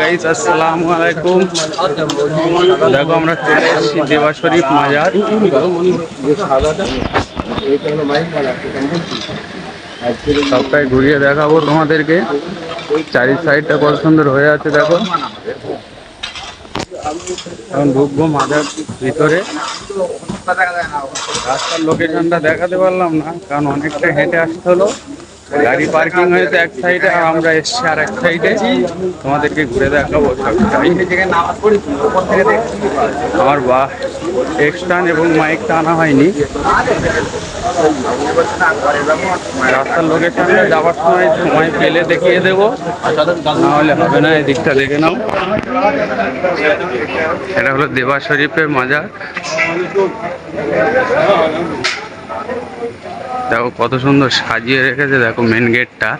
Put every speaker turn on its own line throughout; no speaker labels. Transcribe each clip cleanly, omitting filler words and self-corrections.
Guys আসসালামু আলাইকুম। দেখো আমরা চলে এসেছি দেওয়া শরীফ মাজার। সবটাই ঘুরিয়ে দেখাবো তোমাদেরকে। চারি সাইডটা কত সুন্দর হয়ে আছে দেখো। এখন ঢুকবো মাজার ভিতরে। রাস্তার লোকেশনটা দেখাতে পারলাম না, কারণ অনেকটা হেঁটে আসতে হলো। গাড়ি পার্কিং হয়েছে এক সাইডে, আর আমরা এসছি আর এক সাইডে। তোমাদেরকে ঘুরে দেখাবো সবটাই। আমার এক্সটার্ন এবং মাইকটা আনা হয়নি। রাস্তার লোকেশনটা যাওয়ার সময় পেলে দেখিয়ে দেবো, না হলে হবে না। এই দিকটা দেখে নাও। এটা হলো দেওয়া শরীফের মাজার। দেখো কত সুন্দর সাজিয়ে রেখেছে, দেখো মেন গেটটা।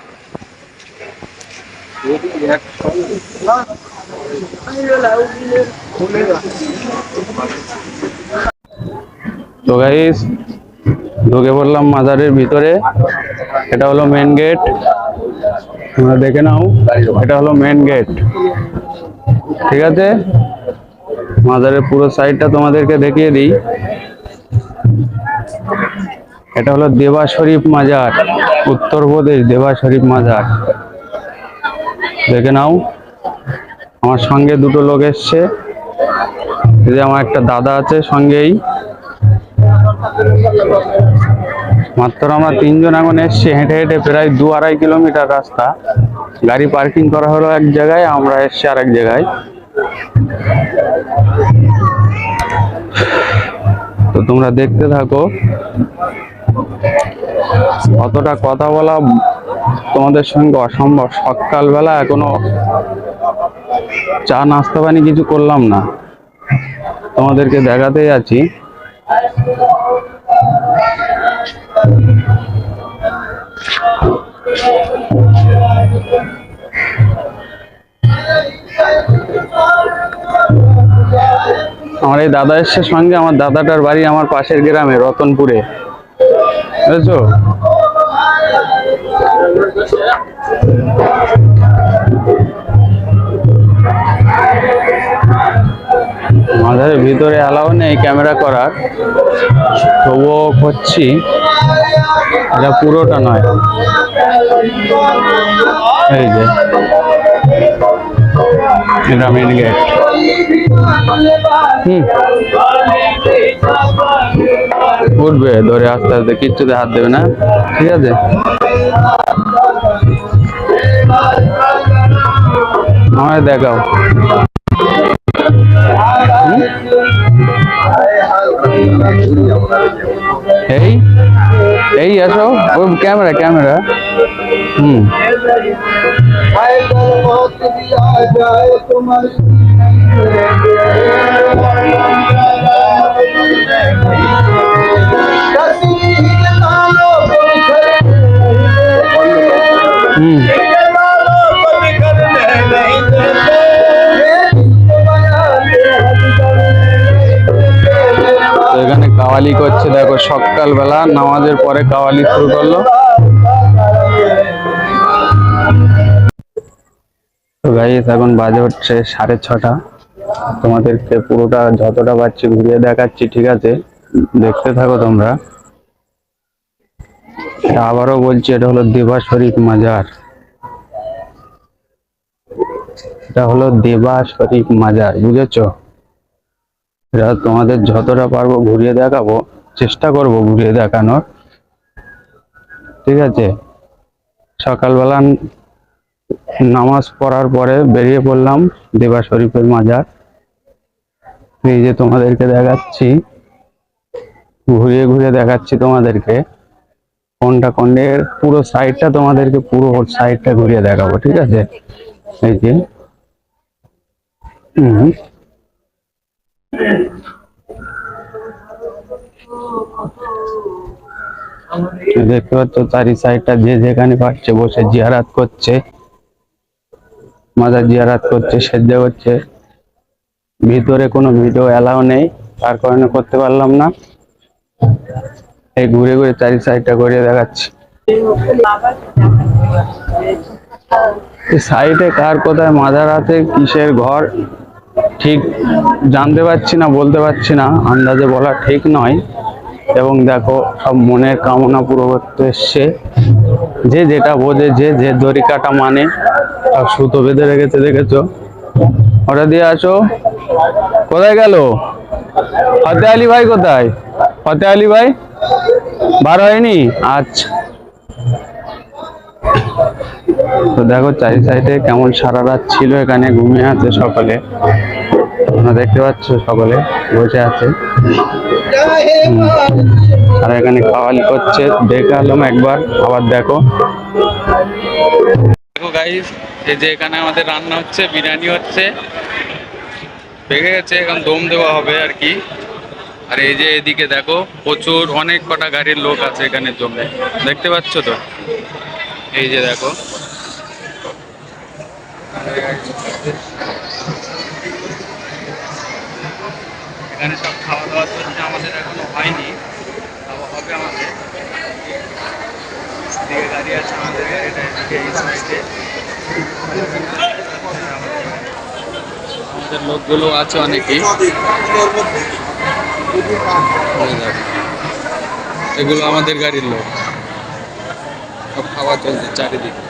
তো গাইস ঢুকে পড়লাম মাজারের ভিতরে। এটা হলো মেন গেট, তোমরা দেখে নাও। এটা হলো মেন গেট, ঠিক আছে। মাজারের পুরো সাইডটা তোমাদেরকে দেখিয়ে দিই। এটা হলো দেওয়া শরীফ মাজার, উত্তরপ্রদেশ দেওয়া শরীফ মাজার। দেখে নাও। আমার সঙ্গে দুটো লোক এসছে। এই যে আমার একটা দাদা আছে সঙ্গেই। মাত্র আমরা তিনজন এখন এসছি হেঁটে হেঁটে, প্রায় 2-2.5 কিলোমিটার রাস্তা। গাড়ি পার্কিং করা হলো এক জায়গায়, আমরা এসছি আর এক জায়গায়। তো তোমরা দেখতে থাকো। অতটা কথা বলা তোমাদের সঙ্গে অসম্ভব। সকালবেলা এখনো চা নাস্তা পানি কিছু করলাম না, তোমাদেরকে দেখাতেই আছি। আমার এই দাদা এসছে সঙ্গে। আমার দাদাটার বাড়ি আমার পাশের গ্রামে রতনপুরে, বুঝেছো। মাজারের ভিতরে অ্যালাউ নেই ক্যামেরা করার, তবুও করছি। এটা পুরোটা নয়, এই যে এটা মেন গেট। উঠবে ধরে আস্তে আস্তে, কিচ্ছুতে হাত দেবে না, ঠিক আছে। আমায় দেখাও। এই এই আসো, ওই ক্যামেরা ক্যামেরা। এখানে কাওয়ালি করছে দেখো, সকালবেলা নামাজের পরে কাওয়ালি শুরু করলো। তো গাইস এখন বাজে হচ্ছে 6:30। তোমাদেরকে পুরোটা যতটা পারছি ঘুরিয়ে দেখাচ্ছি, ঠিক আছে। দেখতে থাকো তোমরা। আবারও বলছি, এটা হলো দেওয়া শরীফ মাজার। এটা হলো দেওয়া শরীফ মাজার, বুঝেছো। এটা তোমাদের যতটা পারবো ঘুরিয়ে দেখাবো, চেষ্টা করব ঘুরিয়ে দেখানোর, ঠিক আছে। সকালবেলা নামাজ পড়ার পরে বেরিয়ে পড়লাম দেওয়া শরীফের মাজার। এই যে তোমাদেরকে দেখাচ্ছি, ঘুরিয়ে ঘুরিয়ে দেখাচ্ছি তোমাদেরকে। কোনটা কোনের পুরো সাইডটা তোমাদেরকে, পুরো সাইডটা ঘুরিয়ে দেখাবো, ঠিক আছে। এই যে দেখতে পাচ্ছ চারি সাইডটা যে যেখানে পাচ্ছে বসে জিয়ারাত করছে, মাজার জিয়ারাত করছে, সেজদা করছে। ভিতরে কোনো ভিডিও অ্যালাউ নেই, তার কারণে করতে পারলাম না। এই ঘুরে ঘুরে চারি সাইডটা ঘুরিয়ে দেখাচ্ছি। সাইডে কার কোথায় মাজার আছে, কিসের ঘর ঠিক জানতে পারছি না, বলতে পারছি না, আন্দাজে বলা ঠিক নয়। এবং দেখো সব মনের কামনা পুরো করতে এসছে, যে যেটা বোঝে, যে যে দড়িকাটা মানে সব সুতো বেঁধে রেখেছে, দেখেছো? ওটা দিয়ে আসো। কোথায় গেল ফতে আলী ভাই? কোথায় ফতে আলী ভাই? বার হয়নি? আচ্ছা। তো দেখো চারি সাইডে কেমন সারা রাত ছিল, এখানে ঘুমিয়ে আছে সকলে, তোমরা দেখতে পাচ্ছ সকলে বসে আছে। আর এখানে খাওয়ালি করছে, দেখালাম একবার, আবার দেখো। দেখো গাইস, এই যে এখানে আমাদের রান্না হচ্ছে, বিরিয়ানি হচ্ছে, পেকে গেছে, এখন দম দেওয়া হবে আর কি। আর এই যে এদিকে দেখো প্রচুর অনেক কটা গাড়ির লোক আছে এখানে জমে, দেখতে পাচ্ছ তো? এই যে দেখো, এখানে সব খাওয়া দাওয়া চলছে, আমাদের এখনো হয়নি, খাওয়া হবে আমাদের। এদিকে গাড়ি আছে, আমাদের গাড়িটা এদিকে এই সাইডে, আমাদের লোকগুলো আছে অনেকেই। এগুলো আমাদের গাড়ির লোক, সব খাওয়া চলছে চারিদিকে।